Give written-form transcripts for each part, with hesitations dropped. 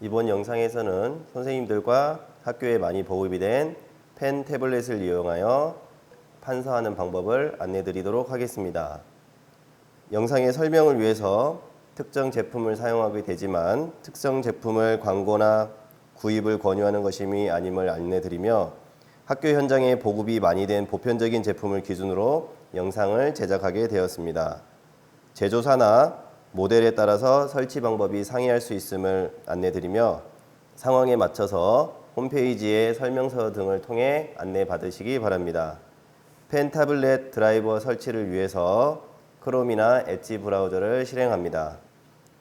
이번 영상에서는 선생님들과 학교에 많이 보급이 된 펜 태블릿을 이용하여 판서하는 방법을 안내 드리도록 하겠습니다. 영상의 설명을 위해서 특정 제품을 사용하게 되지만 특정 제품을 광고나 구입을 권유하는 것임이 아님을 안내 드리며 학교 현장에 보급이 많이 된 보편적인 제품을 기준으로 영상을 제작하게 되었습니다. 제조사나 모델에 따라서 설치 방법이 상이할 수 있음을 안내드리며 상황에 맞춰서 홈페이지의 설명서 등을 통해 안내 받으시기 바랍니다. 펜 타블렛 드라이버 설치를 위해서 크롬이나 엣지 브라우저를 실행합니다.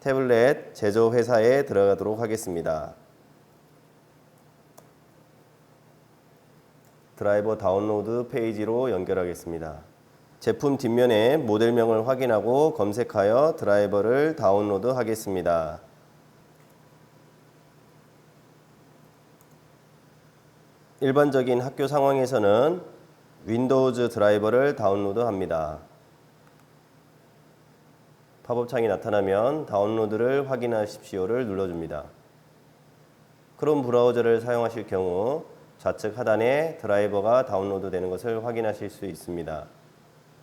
태블릿 제조 회사에 들어가도록 하겠습니다. 드라이버 다운로드 페이지로 연결하겠습니다. 제품 뒷면에 모델명을 확인하고 검색하여 드라이버를 다운로드 하겠습니다. 일반적인 학교 상황에서는 윈도우즈 드라이버를 다운로드 합니다. 팝업 창이 나타나면 다운로드를 확인하십시오를 눌러줍니다. 크롬 브라우저를 사용하실 경우 좌측 하단에 드라이버가 다운로드 되는 것을 확인하실 수 있습니다.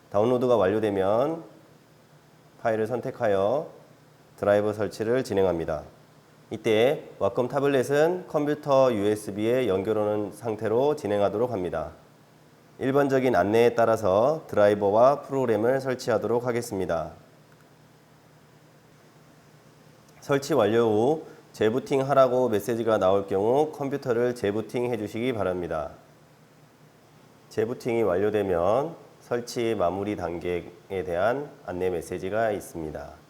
다운로드가 완료되면 파일을 선택하여 드라이버 설치를 진행합니다. 이때 와콤 타블렛은 컴퓨터 USB에 연결하는 상태로 진행하도록 합니다. 일반적인 안내에 따라서 드라이버와 프로그램을 설치하도록 하겠습니다. 설치 완료 후 재부팅 하라고 메시지가 나올 경우 컴퓨터를 재부팅 해주시기 바랍니다. 재부팅이 완료되면 설치 마무리 단계에 대한 안내 메시지가 있습니다.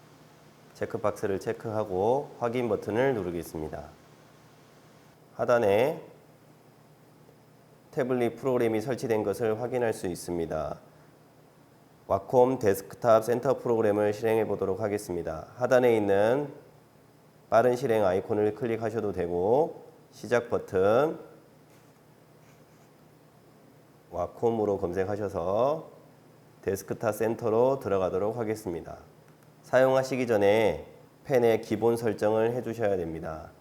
체크박스를 체크하고 확인 버튼을 누르겠습니다. 하단에 태블릿 프로그램이 설치된 것을 확인할 수 있습니다. 와콤 데스크탑 센터 프로그램을 실행해 보도록 하겠습니다. 하단에 있는 빠른 실행 아이콘을 클릭하셔도 되고 시작 버튼 와콤으로 검색하셔서 데스크탑 센터로 들어가도록 하겠습니다. 사용하시기 전에 펜의 기본 설정을 해주셔야 됩니다.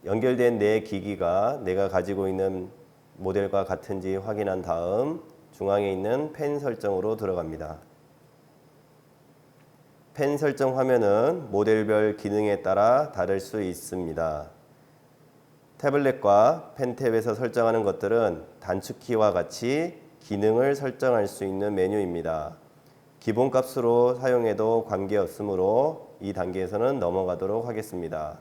연결된 내 기기가 내가 가지고 있는 모델과 같은지 확인한 다음 중앙에 있는 펜 설정으로 들어갑니다. 펜 설정 화면은 모델별 기능에 따라 다를 수 있습니다. 태블릿과 펜탭에서 설정하는 것들은 단축키와 같이 기능을 설정할 수 있는 메뉴입니다. 기본값으로 사용해도 관계없으므로 이 단계에서는 넘어가도록 하겠습니다.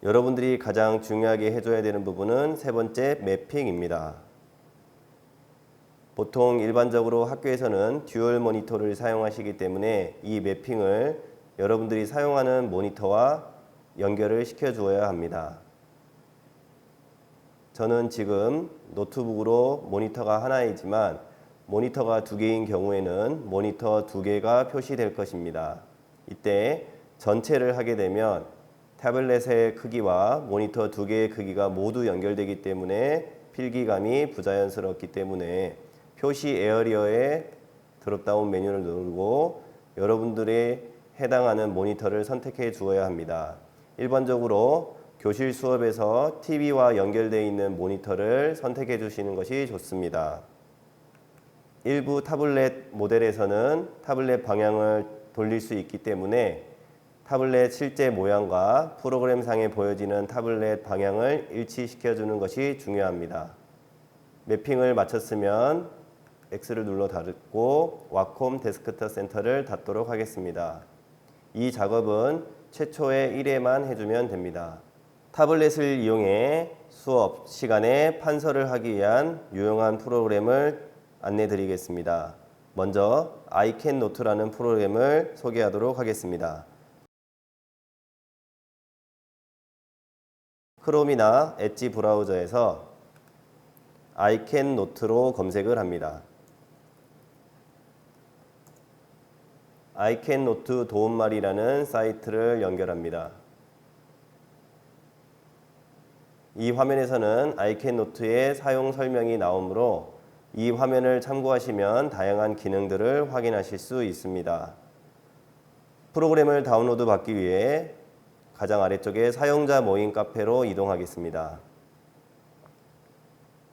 여러분들이 가장 중요하게 해줘야 되는 부분은 세 번째 매핑입니다. 보통 일반적으로 학교에서는 듀얼 모니터를 사용하시기 때문에 이 매핑을 여러분들이 사용하는 모니터와 연결을 시켜 주어야 합니다. 저는 지금 노트북으로 모니터가 하나이지만 모니터가 두 개인 경우에는 모니터 두 개가 표시될 것입니다. 이때 전체를 하게 되면 태블릿의 크기와 모니터 두 개의 크기가 모두 연결되기 때문에 필기감이 부자연스럽기 때문에 표시 에어리어에 드롭다운 메뉴를 누르고 여러분들의 해당하는 모니터를 선택해 주어야 합니다. 일반적으로 교실 수업에서 TV와 연결되어 있는 모니터를 선택해 주시는 것이 좋습니다. 일부 타블렛 모델에서는 타블렛 방향을 돌릴 수 있기 때문에 타블렛 실제 모양과 프로그램상에 보여지는 타블렛 방향을 일치시켜 주는 것이 중요합니다. 매핑을 마쳤으면 X를 눌러 닫고 와콤 데스크탑 센터를 닫도록 하겠습니다. 이 작업은 최초의 1회만 해주면 됩니다. 타블렛을 이용해 수업 시간에 판서를 하기 위한 유용한 프로그램을 안내 드리겠습니다. 먼저 iCanNote라는 프로그램을 소개하도록 하겠습니다. 크롬이나 엣지 브라우저에서 iCanNote로 검색을 합니다. iCanNote 도움말이라는 사이트를 연결합니다. 이 화면에서는 iCanNote의 사용 설명이 나오므로 이 화면을 참고하시면 다양한 기능들을 확인하실 수 있습니다. 프로그램을 다운로드 받기 위해 가장 아래쪽에 사용자 모임 카페로 이동하겠습니다.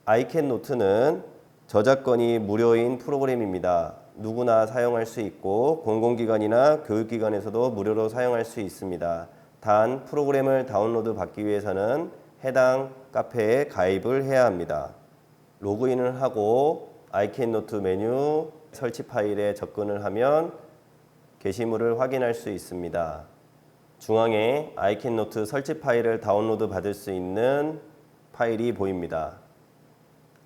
iCanNote는 저작권이 무료인 프로그램입니다. 누구나 사용할 수 있고 공공기관이나 교육기관에서도 무료로 사용할 수 있습니다. 단 프로그램을 다운로드 받기 위해서는 해당 카페에 가입을 해야 합니다. 로그인을 하고 iCanNote 메뉴 설치 파일에 접근을 하면 게시물을 확인할 수 있습니다. 중앙에 iCanNote 설치 파일을 다운로드 받을 수 있는 파일이 보입니다.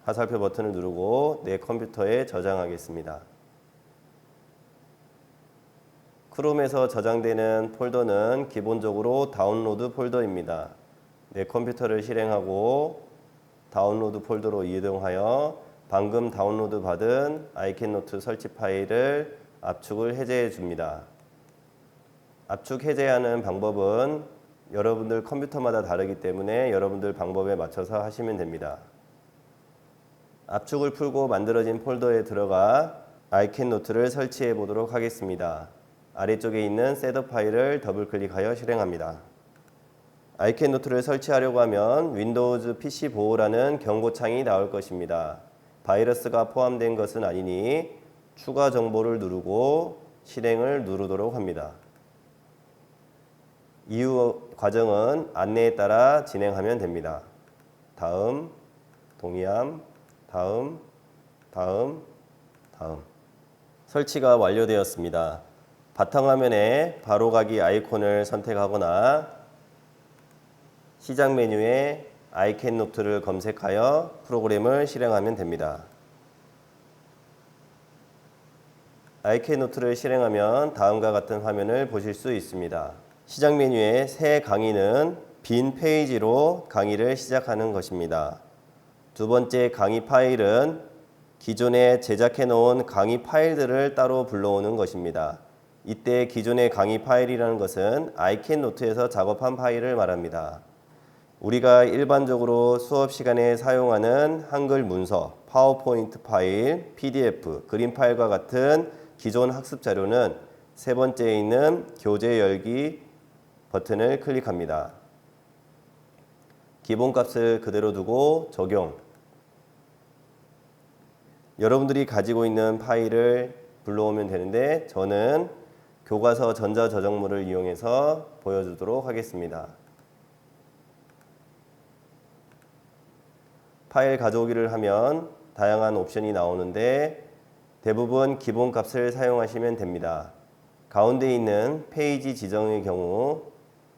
화살표 버튼을 누르고 내 컴퓨터에 저장하겠습니다. 크롬에서 저장되는 폴더는 기본적으로 다운로드 폴더입니다. 내 컴퓨터를 실행하고 다운로드 폴더로 이동하여 방금 다운로드 받은 iCanNote 설치 파일을 압축을 해제해 줍니다. 압축 해제하는 방법은 여러분들 컴퓨터마다 다르기 때문에 여러분들 방법에 맞춰서 하시면 됩니다. 압축을 풀고 만들어진 폴더에 들어가 iCanNote를 설치해 보도록 하겠습니다. 아래쪽에 있는 셋업 파일을 더블 클릭하여 실행합니다. iCanNote를 설치하려고 하면 윈도우즈 PC 보호라는 경고창이 나올 것입니다. 바이러스가 포함된 것은 아니니 추가 정보를 누르고 실행을 누르도록 합니다. 이후 과정은 안내에 따라 진행하면 됩니다. 다음, 동의함, 다음. 설치가 완료되었습니다. 바탕화면에 바로가기 아이콘을 선택하거나 시작 메뉴에 iCanNote를 검색하여 프로그램을 실행하면 됩니다. iCanNote를 실행하면 다음과 같은 화면을 보실 수 있습니다. 시작 메뉴에 새 강의는 빈 페이지로 강의를 시작하는 것입니다. 두 번째 강의 파일은 기존에 제작해 놓은 강의 파일들을 따로 불러오는 것입니다. 이때 기존의 강의 파일이라는 것은 iCanNote에서 작업한 파일을 말합니다. 우리가 일반적으로 수업 시간에 사용하는 한글 문서, 파워포인트 파일, PDF, 그림 파일과 같은 기존 학습 자료는 세 번째에 있는 교재 열기 버튼을 클릭합니다. 기본값을 그대로 두고 적용. 여러분들이 가지고 있는 파일을 불러오면 되는데 저는 교과서 전자저작물을 이용해서 보여주도록 하겠습니다. 파일 가져오기를 하면 다양한 옵션이 나오는데 대부분 기본값을 사용하시면 됩니다. 가운데 있는 페이지 지정의 경우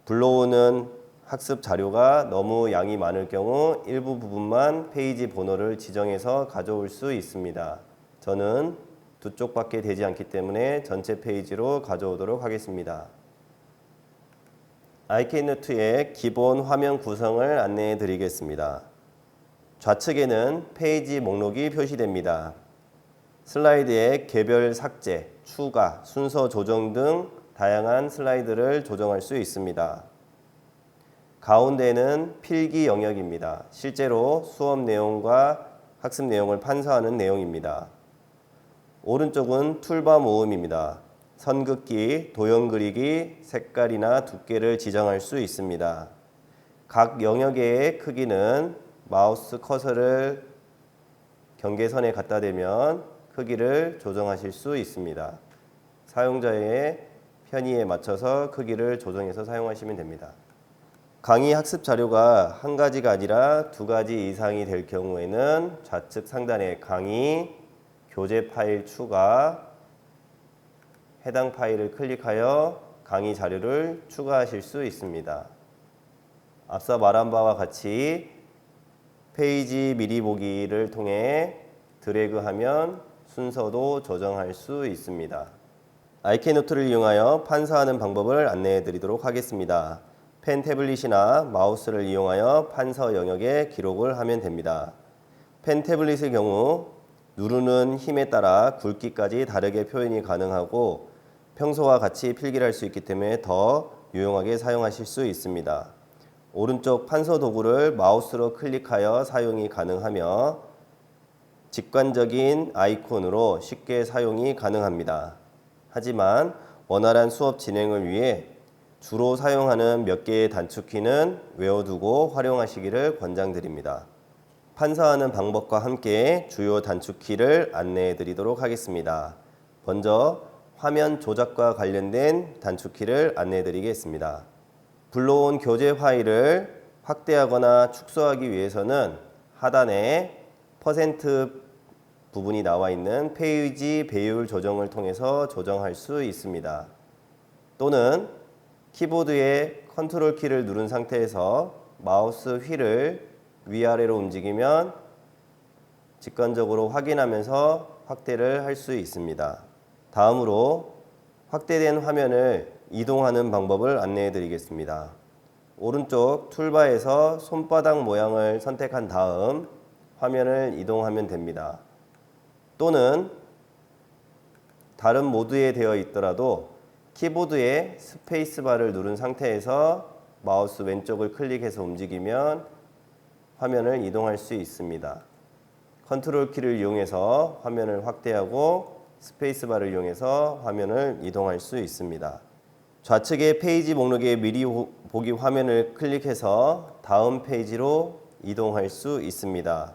불러오는 학습 자료가 너무 양이 많을 경우 일부 부분만 페이지 번호를 지정해서 가져올 수 있습니다. 저는 두 쪽밖에 되지 않기 때문에 전체 페이지로 가져오도록 하겠습니다. iCanNote의 기본 화면 구성을 안내해 드리겠습니다. 좌측에는 페이지 목록이 표시됩니다. 슬라이드에 개별 삭제, 추가, 순서 조정 등 다양한 슬라이드를 조정할 수 있습니다. 가운데는 필기 영역입니다. 실제로 수업 내용과 학습 내용을 판서하는 내용입니다. 오른쪽은 툴바 모음입니다. 선 긋기, 도형 그리기, 색깔이나 두께를 지정할 수 있습니다. 각 영역의 크기는 마우스 커서를 경계선에 갖다 대면 크기를 조정하실 수 있습니다. 사용자의 편의에 맞춰서 크기를 조정해서 사용하시면 됩니다. 강의 학습 자료가 한 가지가 아니라 두 가지 이상이 될 경우에는 좌측 상단에 강의, 교재 파일 추가, 해당 파일을 클릭하여 강의 자료를 추가하실 수 있습니다. 앞서 말한 바와 같이 페이지 미리 보기를 통해 드래그하면 순서도 조정할 수 있습니다. iCanNote를 이용하여 판서하는 방법을 안내해 드리도록 하겠습니다. 펜 태블릿이나 마우스를 이용하여 판서 영역에 기록을 하면 됩니다. 펜 태블릿의 경우 누르는 힘에 따라 굵기까지 다르게 표현이 가능하고 평소와 같이 필기를 할 수 있기 때문에 더 유용하게 사용하실 수 있습니다. 오른쪽 판서 도구를 마우스로 클릭하여 사용이 가능하며 직관적인 아이콘으로 쉽게 사용이 가능합니다. 하지만 원활한 수업 진행을 위해 주로 사용하는 몇 개의 단축키는 외워두고 활용하시기를 권장드립니다. 판서하는 방법과 함께 주요 단축키를 안내해 드리도록 하겠습니다. 먼저 화면 조작과 관련된 단축키를 안내해 드리겠습니다. 불러온 교재 파일을 확대하거나 축소하기 위해서는 하단에 퍼센트 부분이 나와 있는 페이지 배율 조정을 통해서 조정할 수 있습니다. 또는 키보드의 컨트롤 키를 누른 상태에서 마우스 휠을 위아래로 움직이면 직관적으로 확인하면서 확대를 할 수 있습니다. 다음으로 확대된 화면을 이동하는 방법을 안내해 드리겠습니다. 오른쪽 툴바에서 손바닥 모양을 선택한 다음 화면을 이동하면 됩니다. 또는 다른 모드에 되어 있더라도 키보드에 스페이스바를 누른 상태에서 마우스 왼쪽을 클릭해서 움직이면 화면을 이동할 수 있습니다. 컨트롤 키를 이용해서 화면을 확대하고 스페이스바를 이용해서 화면을 이동할 수 있습니다. 좌측의 페이지 목록의 미리 보기 화면을 클릭해서 다음 페이지로 이동할 수 있습니다.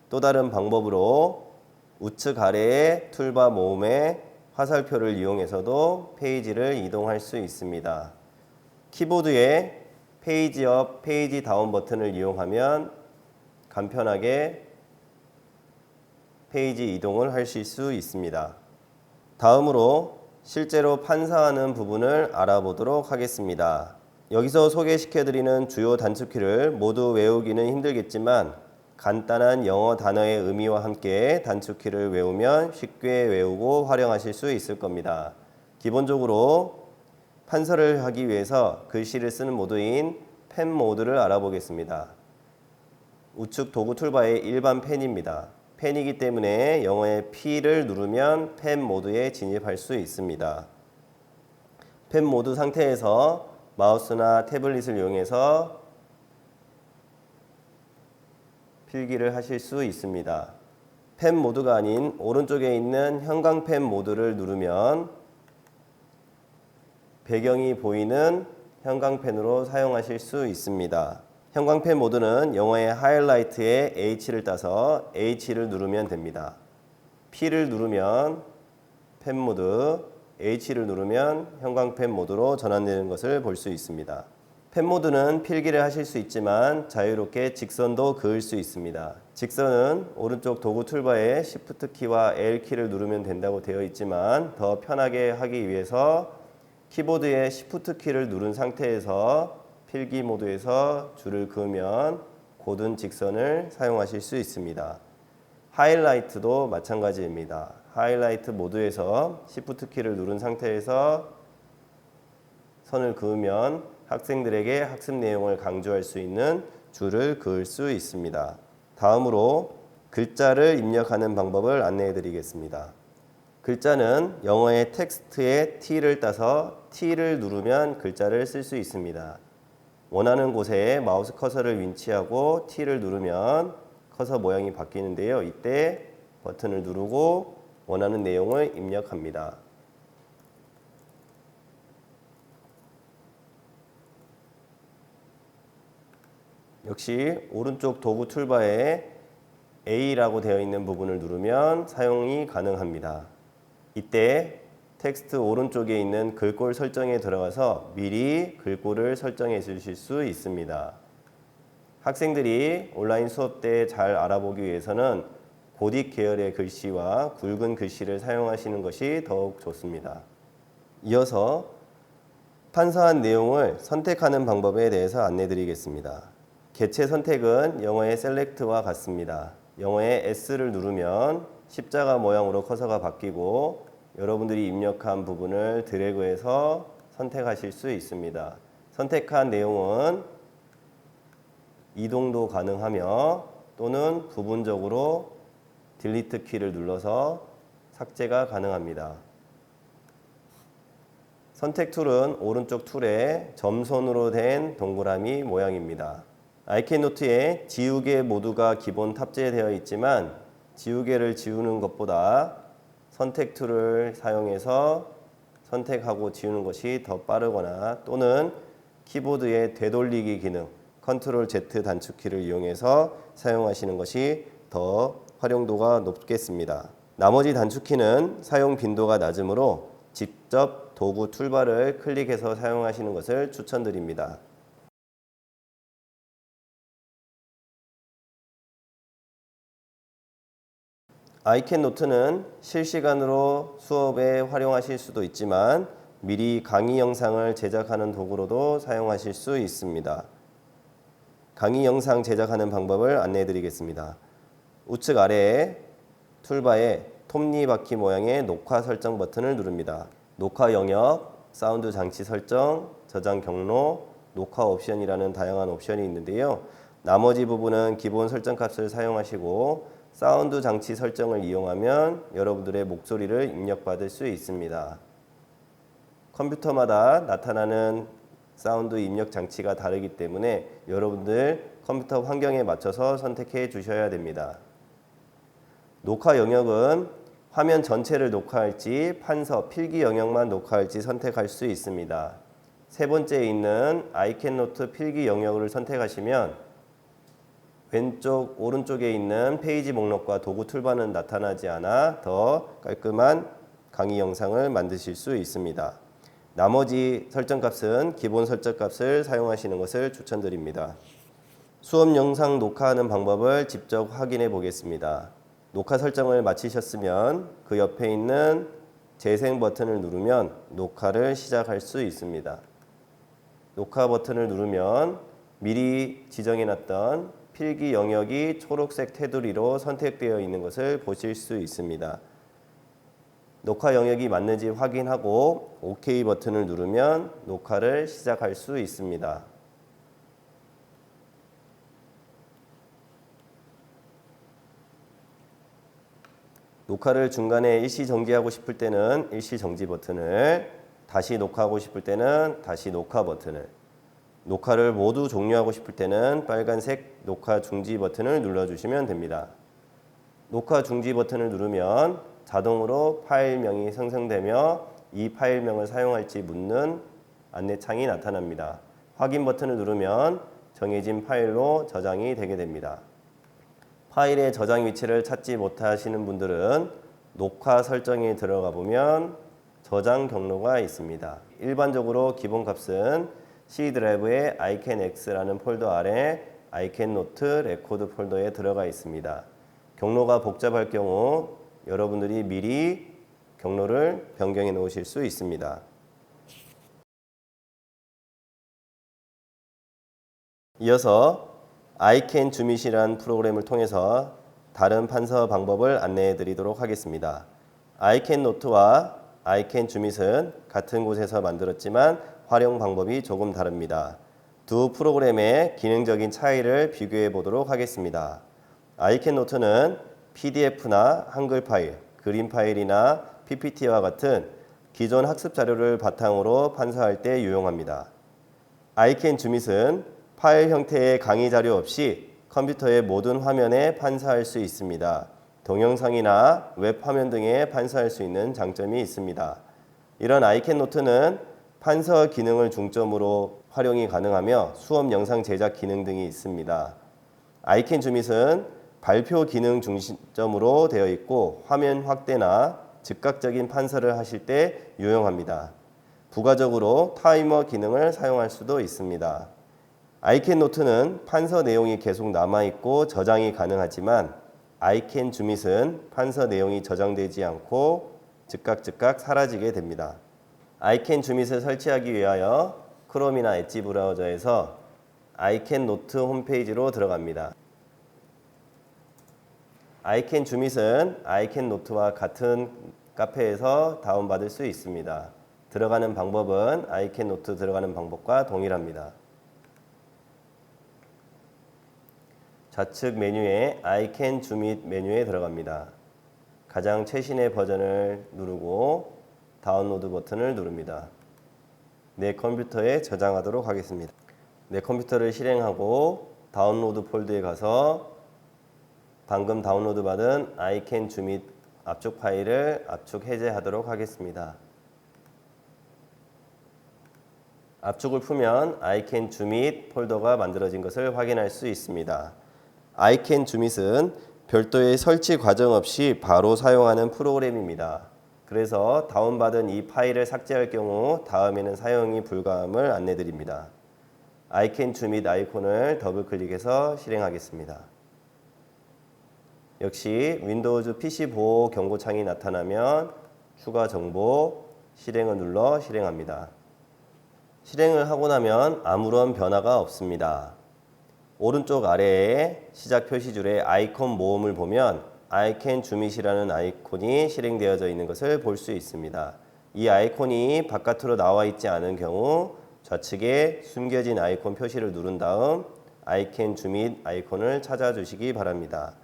또 다른 방법으로 우측 아래의 툴바 모음의 화살표를 이용해서도 페이지를 이동할 수 있습니다. 키보드의 페이지 업, 페이지 다운 버튼을 이용하면 간편하게 페이지 이동을 하실 수 있습니다. 다음으로 실제로 판사하는 부분을 알아보도록 하겠습니다. 여기서 소개시켜드리는 주요 단축키를 모두 외우기는 힘들겠지만 간단한 영어 단어의 의미와 함께 단축키를 외우면 쉽게 외우고 활용하실 수 있을 겁니다. 기본적으로 판서를 하기 위해서 글씨를 쓰는 모드인 펜 모드를 알아보겠습니다. 우측 도구 툴바의 일반 펜입니다. 펜이기 때문에 영어의 P를 누르면 펜 모드에 진입할 수 있습니다. 펜 모드 상태에서 마우스나 태블릿을 이용해서 필기를 하실 수 있습니다. 펜 모드가 아닌 오른쪽에 있는 형광펜 모드를 누르면 배경이 보이는 형광펜으로 사용하실 수 있습니다. 형광펜 모드는 영어의 하이라이트에 H를 따서 H를 누르면 됩니다. P를 누르면 펜 모드, H를 누르면 형광펜 모드로 전환되는 것을 볼 수 있습니다. 펜 모드는 필기를 하실 수 있지만 자유롭게 직선도 그을 수 있습니다. 직선은 오른쪽 도구 툴바에 Shift 키와 L 키를 누르면 된다고 되어 있지만 더 편하게 하기 위해서 키보드에 Shift 키를 누른 상태에서 필기 모드에서 줄을 그으면 고든 직선을 사용하실 수 있습니다. 하이라이트도 마찬가지입니다. 하이라이트 모드에서 Shift 키를 누른 상태에서 선을 그으면 학생들에게 학습 내용을 강조할 수 있는 줄을 그을 수 있습니다. 다음으로 글자를 입력하는 방법을 안내해 드리겠습니다. 글자는 영어의 텍스트에 T를 따서 T를 누르면 글자를 쓸 수 있습니다. 원하는 곳에 마우스 커서를 위치하고 T를 누르면 커서 모양이 바뀌는데요. 이때 버튼을 누르고 원하는 내용을 입력합니다. 역시 오른쪽 도구 툴바에 A라고 되어 있는 부분을 누르면 사용이 가능합니다. 이때 텍스트 오른쪽에 있는 글꼴 설정에 들어가서 미리 글꼴을 설정해 주실 수 있습니다. 학생들이 온라인 수업 때 잘 알아보기 위해서는 고딕 계열의 글씨와 굵은 글씨를 사용하시는 것이 더욱 좋습니다. 이어서 판서한 내용을 선택하는 방법에 대해서 안내 드리겠습니다. 개체 선택은 영어의 셀렉트와 같습니다. 영어의 S를 누르면 십자가 모양으로 커서가 바뀌고 여러분들이 입력한 부분을 드래그해서 선택하실 수 있습니다. 선택한 내용은 이동도 가능하며 또는 부분적으로 딜리트 키를 눌러서 삭제가 가능합니다. 선택 툴은 오른쪽 툴에 점선으로 된 동그라미 모양입니다. 아이캔노트에 지우개 모두가 기본 탑재되어 있지만 지우개를 지우는 것보다 선택 툴을 사용해서 선택하고 지우는 것이 더 빠르거나 또는 키보드의 되돌리기 기능 컨트롤 Z 단축키를 이용해서 사용하시는 것이 더 활용도가 높겠습니다. 나머지 단축키는 사용 빈도가 낮으므로 직접 도구 툴바를 클릭해서 사용하시는 것을 추천드립니다. 아이캔 노트는 실시간으로 수업에 활용하실 수도 있지만 미리 강의 영상을 제작하는 도구로도 사용하실 수 있습니다. 강의 영상 제작하는 방법을 안내해 드리겠습니다. 우측 아래에 툴바에 톱니바퀴 모양의 녹화 설정 버튼을 누릅니다. 녹화 영역, 사운드 장치 설정, 저장 경로, 녹화 옵션이라는 다양한 옵션이 있는데요. 나머지 부분은 기본 설정 값을 사용하시고 사운드 장치 설정을 이용하면 여러분들의 목소리를 입력받을 수 있습니다. 컴퓨터마다 나타나는 사운드 입력 장치가 다르기 때문에 여러분들 컴퓨터 환경에 맞춰서 선택해 주셔야 됩니다. 녹화 영역은 화면 전체를 녹화할지 판서, 필기 영역만 녹화할지 선택할 수 있습니다. 세 번째에 있는 아이캔 노트 필기 영역을 선택하시면 왼쪽 오른쪽에 있는 페이지 목록과 도구 툴바는 나타나지 않아 더 깔끔한 강의 영상을 만드실 수 있습니다. 나머지 설정값은 기본 설정값을 사용하시는 것을 추천드립니다. 수업 영상 녹화하는 방법을 직접 확인해 보겠습니다. 녹화 설정을 마치셨으면 그 옆에 있는 재생 버튼을 누르면 녹화를 시작할 수 있습니다. 녹화 버튼을 누르면 미리 지정해 놨던 필기 영역이 초록색 테두리로 선택되어 있는 것을 보실 수 있습니다. 녹화 영역이 맞는지 확인하고 OK 버튼을 누르면 녹화를 시작할 수 있습니다. 녹화를 중간에 일시 정지하고 싶을 때는 일시 정지 버튼을, 다시 녹화하고 싶을 때는 다시 녹화 버튼을, 녹화를 모두 종료하고 싶을 때는 빨간색 녹화 중지 버튼을 눌러주시면 됩니다. 녹화 중지 버튼을 누르면 자동으로 파일명이 생성되며 이 파일명을 사용할지 묻는 안내창이 나타납니다. 확인 버튼을 누르면 정해진 파일로 저장이 되게 됩니다. 파일의 저장 위치를 찾지 못하시는 분들은 녹화 설정에 들어가 보면 저장 경로가 있습니다. 일반적으로 기본 값은 C 드라이브의 iCanX라는 폴더 아래 iCanNote 레코드 폴더에 들어가 있습니다. 경로가 복잡할 경우 여러분들이 미리 경로를 변경해 놓으실 수 있습니다. 이어서 iCan 줌잇이라는 프로그램을 통해서 다른 판서 방법을 안내해 드리도록 하겠습니다. iCan 노트와 iCan 줌잇은 같은 곳에서 만들었지만 활용 방법이 조금 다릅니다. 두 프로그램의 기능적인 차이를 비교해 보도록 하겠습니다. iCan 노트는 PDF나 한글 파일, 그림 파일이나 PPT와 같은 기존 학습 자료를 바탕으로 판서할 때 유용합니다. iCan 줌잇은 파일 형태의 강의 자료 없이 컴퓨터의 모든 화면에 판서할 수 있습니다. 동영상이나 웹 화면 등에 판서할 수 있는 장점이 있습니다. 이런 iCan 노트는 판서 기능을 중점으로 활용이 가능하며 수업 영상 제작 기능 등이 있습니다. iCan 줌잇은 발표 기능 중점으로 되어 있고 화면 확대나 즉각적인 판서를 하실 때 유용합니다. 부가적으로 타이머 기능을 사용할 수도 있습니다. iCan 노트는 판서 내용이 계속 남아있고 저장이 가능하지만 iCan 줌잇은 판서 내용이 저장되지 않고 즉각 사라지게 됩니다. iCan 줌잇을 설치하기 위하여 크롬이나 엣지 브라우저에서 iCan 노트 홈페이지로 들어갑니다. iCan 줌잇은 iCan 노트와 같은 카페에서 다운받을 수 있습니다. 들어가는 방법은 iCan 노트 들어가는 방법과 동일합니다. 좌측 메뉴에 iCan 줌잇 메뉴에 들어갑니다. 가장 최신의 버전을 누르고 다운로드 버튼을 누릅니다. 내 컴퓨터에 저장하도록 하겠습니다. 내 컴퓨터를 실행하고 다운로드 폴더에 가서 방금 다운로드 받은 iCan 줌잇 압축 파일을 압축 해제하도록 하겠습니다. 압축을 풀면 I can zoom it 폴더가 만들어진 것을 확인할 수 있습니다. I can zoom it은 별도의 설치 과정 없이 바로 사용하는 프로그램입니다. 그래서 다운받은 이 파일을 삭제할 경우 다음에는 사용이 불가함을 안내드립니다. I can zoom it 아이콘을 더블 클릭해서 실행하겠습니다. 역시 윈도우즈 PC 보호 경고창이 나타나면 추가 정보 실행을 눌러 실행합니다. 실행을 하고 나면 아무런 변화가 없습니다. 오른쪽 아래에 시작 표시줄에 아이콘 모음을 보면 I can zoom it이라는 아이콘이 실행되어져 있는 것을 볼 수 있습니다. 이 아이콘이 바깥으로 나와 있지 않은 경우 좌측에 숨겨진 아이콘 표시를 누른 다음 I can zoom it 아이콘을 찾아주시기 바랍니다.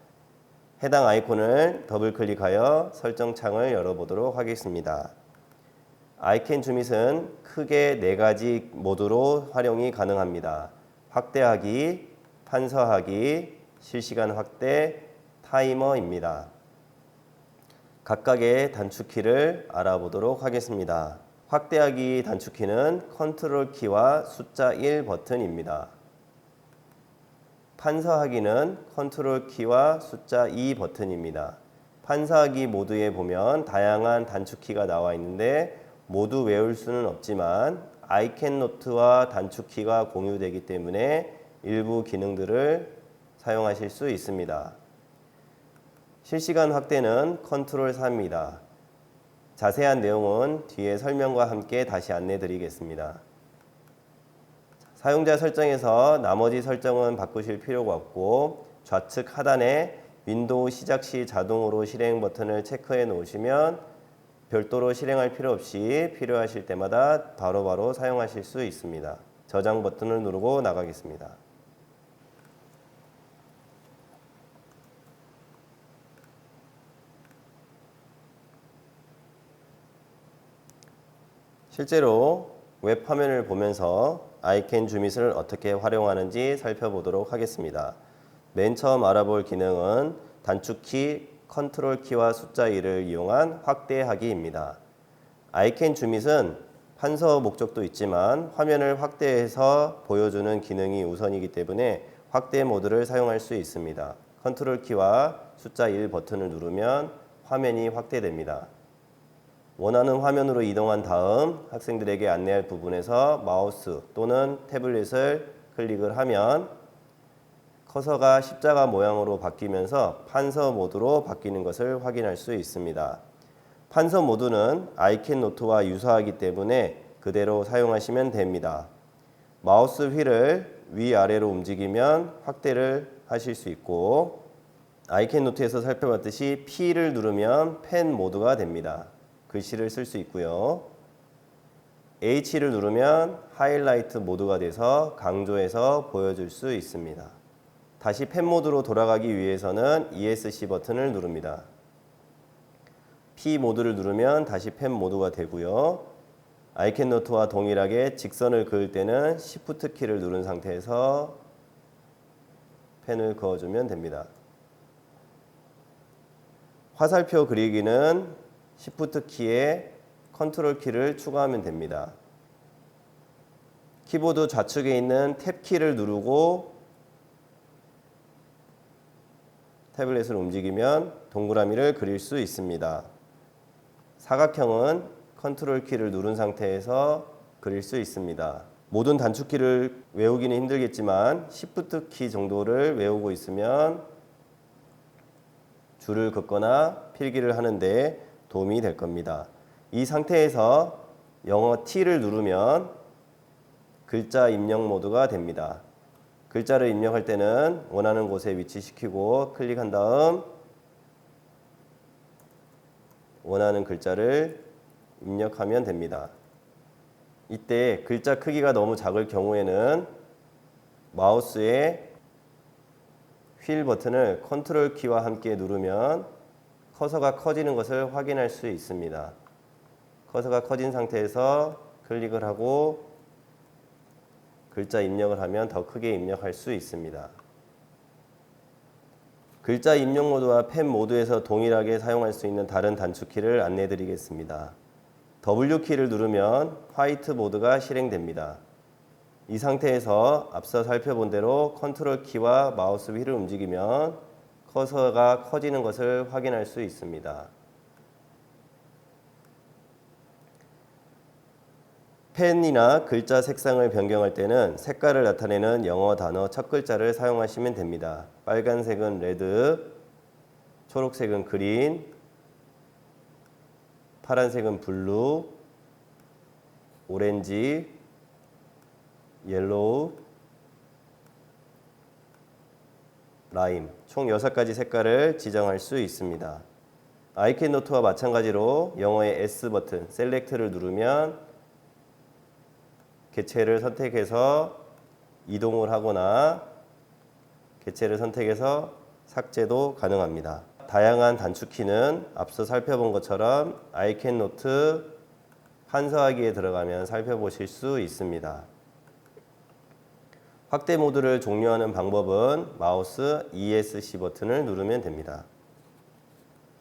해당 아이콘을 더블 클릭하여 설정 창을 열어보도록 하겠습니다. I can zoom it은 크게 4가지 모드로 활용이 가능합니다. 확대하기, 판서하기, 실시간 확대, 타이머입니다. 각각의 단축키를 알아보도록 하겠습니다. 확대하기 단축키는 컨트롤 키와 숫자 1 버튼입니다. 판서하기는 컨트롤 키와 숫자 2 버튼입니다. 판서하기 모드에 보면 다양한 단축키가 나와 있는데 모두 외울 수는 없지만 I can note와 단축키가 공유되기 때문에 일부 기능들을 사용하실 수 있습니다. 실시간 확대는 컨트롤 4입니다. 자세한 내용은 뒤에 설명과 함께 다시 안내 드리겠습니다. 사용자 설정에서 나머지 설정은 바꾸실 필요가 없고 좌측 하단에 윈도우 시작 시 자동으로 실행 버튼을 체크해 놓으시면 별도로 실행할 필요 없이 필요하실 때마다 바로바로 사용하실 수 있습니다. 저장 버튼을 누르고 나가겠습니다. 실제로 웹 화면을 보면서 I can zoom it을 어떻게 활용하는지 살펴보도록 하겠습니다. 맨 처음 알아볼 기능은 단축키 컨트롤 키와 숫자 2를 이용한 확대하기입니다. I can zoom it은 판서 목적도 있지만 화면을 확대해서 보여주는 기능이 우선이기 때문에 확대 모드를 사용할 수 있습니다. 컨트롤 키와 숫자 1 버튼을 누르면 화면이 확대됩니다. 원하는 화면으로 이동한 다음 학생들에게 안내할 부분에서 마우스 또는 태블릿을 클릭을 하면 커서가 십자가 모양으로 바뀌면서 판서 모드로 바뀌는 것을 확인할 수 있습니다. 판서 모드는 I can note와 유사하기 때문에 그대로 사용하시면 됩니다. 마우스 휠을 위아래로 움직이면 확대를 하실 수 있고 I can note에서 살펴봤듯이 P를 누르면 펜 모드가 됩니다. 글씨를 쓸 수 있고요. H를 누르면 하이라이트 모드가 돼서 강조해서 보여줄 수 있습니다. 다시 펜 모드로 돌아가기 위해서는 ESC 버튼을 누릅니다. P 모드를 누르면 다시 펜 모드가 되고요. I can note와 동일하게 직선을 그을 때는 Shift 키를 누른 상태에서 펜을 그어주면 됩니다. 화살표 그리기는 Shift 키에 컨트롤 키를 추가하면 됩니다. 키보드 좌측에 있는 탭 키를 누르고 태블릿을 움직이면 동그라미를 그릴 수 있습니다. 사각형은 컨트롤 키를 누른 상태에서 그릴 수 있습니다. 모든 단축키를 외우기는 힘들겠지만 Shift 키 정도를 외우고 있으면 줄을 긋거나 필기를 하는데 도움이 될 겁니다. 이 상태에서 영어 T를 누르면 글자 입력 모드가 됩니다. 글자를 입력할 때는 원하는 곳에 위치시키고 클릭한 다음 원하는 글자를 입력하면 됩니다. 이때 글자 크기가 너무 작을 경우에는 마우스의 휠 버튼을 컨트롤 키와 함께 누르면 커서가 커지는 것을 확인할 수 있습니다. 커서가 커진 상태에서 클릭을 하고 글자 입력을 하면 더 크게 입력할 수 있습니다. 글자 입력 모드와 펜 모드에서 동일하게 사용할 수 있는 다른 단축키를 안내해 드리겠습니다. W키를 누르면 화이트 보드가 실행됩니다. 이 상태에서 앞서 살펴본 대로 컨트롤 키와 마우스 휠을 움직이면 커서가 커지는 것을 확인할 수 있습니다. 펜이나 글자 색상을 변경할 때는 색깔을 나타내는 영어 단어 첫 글자를 사용하시면 됩니다. 빨간색은 레드, 초록색은 그린, 파란색은 블루, 오렌지, 옐로우, 라임 총 6가지 색깔을 지정할 수 있습니다. 아이캔 노트와 마찬가지로 영어의 S 버튼, 셀렉트를 누르면 개체를 선택해서 이동을 하거나 개체를 선택해서 삭제도 가능합니다. 다양한 단축키는 앞서 살펴본 것처럼 아이캔 노트 판서하기에 들어가면 살펴보실 수 있습니다. 확대 모드를 종료하는 방법은 마우스 ESC 버튼을 누르면 됩니다.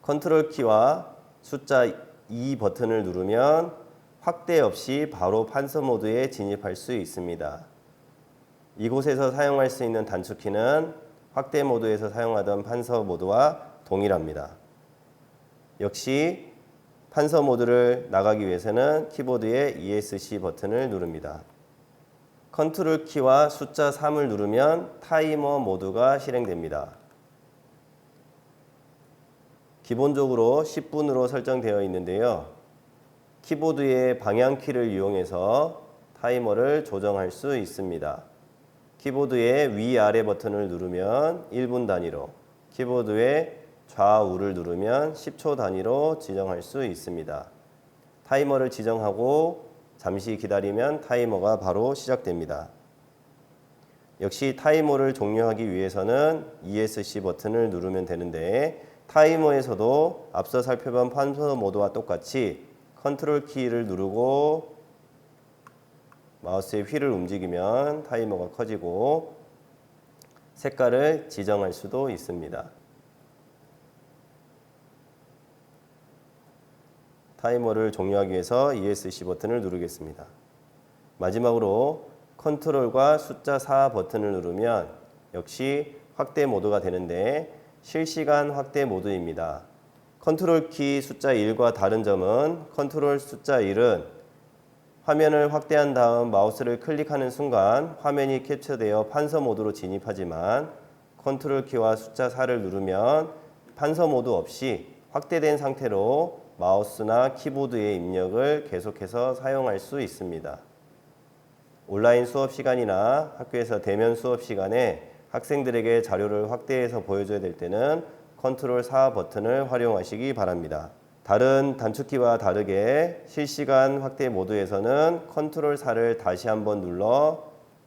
컨트롤 키와 숫자 2 버튼을 누르면 확대 없이 바로 판서 모드에 진입할 수 있습니다. 이곳에서 사용할 수 있는 단축키는 확대 모드에서 사용하던 판서 모드와 동일합니다. 역시 판서 모드를 나가기 위해서는 키보드의 ESC 버튼을 누릅니다. 컨트롤 키와 숫자 3을 누르면 타이머 모드가 실행됩니다. 기본적으로 10분으로 설정되어 있는데요. 키보드의 방향키를 이용해서 타이머를 조정할 수 있습니다. 키보드의 위아래 버튼을 누르면 1분 단위로, 키보드의 좌우를 누르면 10초 단위로 지정할 수 있습니다. 타이머를 지정하고 잠시 기다리면 타이머가 바로 시작됩니다. 역시 타이머를 종료하기 위해서는 ESC 버튼을 누르면 되는데 타이머에서도 앞서 살펴본 판서 모드와 똑같이 컨트롤 키를 누르고 마우스의 휠을 움직이면 타이머가 커지고 색깔을 지정할 수도 있습니다. 타이머를 종료하기 위해서 ESC 버튼을 누르겠습니다. 마지막으로 컨트롤과 숫자 4 버튼을 누르면 역시 확대 모드가 되는데 실시간 확대 모드입니다. 컨트롤 키 숫자 1과 다른 점은 컨트롤 숫자 1은 화면을 확대한 다음 마우스를 클릭하는 순간 화면이 캡처되어 판서 모드로 진입하지만 컨트롤 키와 숫자 4를 누르면 판서 모드 없이 확대된 상태로 마우스나 키보드의 입력을 계속해서 사용할 수 있습니다. 온라인 수업 시간이나 학교에서 대면 수업 시간에 학생들에게 자료를 확대해서 보여줘야 될 때는 컨트롤 4 버튼을 활용하시기 바랍니다. 다른 단축키와 다르게 실시간 확대 모드에서는 컨트롤 4를 다시 한번 눌러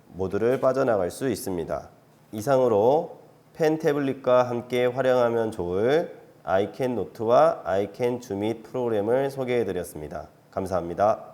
모드를 빠져나갈 수 있습니다. 이상으로 펜 태블릿과 함께 활용하면 좋을 아이캔 노트와 아이캔 줌잇 프로그램을 소개해 드렸습니다. 감사합니다.